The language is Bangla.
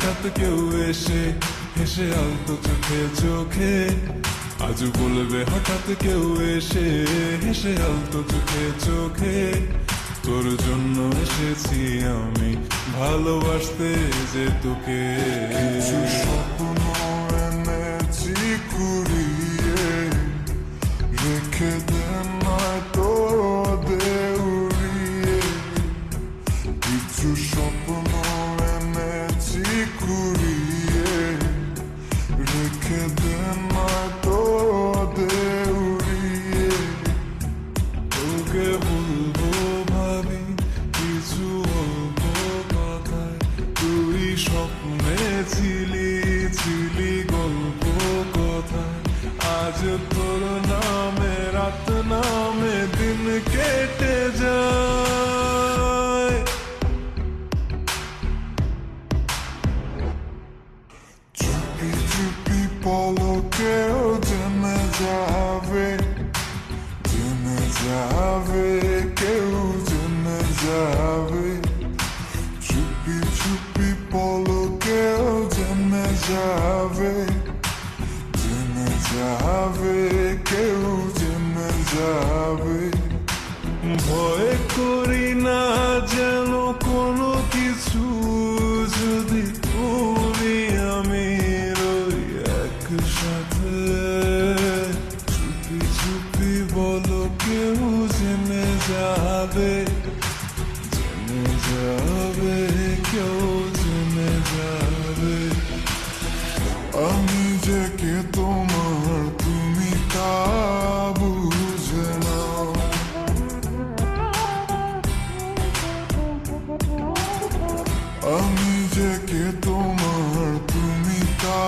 হঠাৎ কেউ এসে হেসে আলতো চোখে চোখে, আজ বলবে হঠাৎ কেউ এসে হেসে আলতো চোখে চোখে, তোর জন্য এসেছি আমি ভালোবাসতে যে তোকে। কিছু স্বপ্ন এনেছি কুড়িয়ে, রেখে দেন নয়তো দেউড়িয়ে। কিছু স্বপ্ন এনেছি কুড়িয়ে, রেখে দেন নয়তো দেউড়িয়ে। তোকে বলবো ভাবি কিছু অল্প কথায়, তুই স্বপ্নে ছিলি ছিলি গল্প কথায়, আজ তোর নামে রাত নামে দিন কেটে যায়। চুপি চুপি পলকেও জেনে যাবে, জেনে যাবে, কেউ জেনে যাবে। চুপি চুপি পলকেও জেনে যাবে, জেনে যাবে, কেউ জেনে যাবে। ভয় করি না যেন কোনো কিছু, যদি তুমি আমি রই একসাথে। চুপি চুপি বলো কেউ জেনে যাবে, জেনে যাবে, কেউ জেনে যাবে। আমি যে কে তোমার তুমি তা বুঝে নাও। আমি যে কে তোমার তুমি তা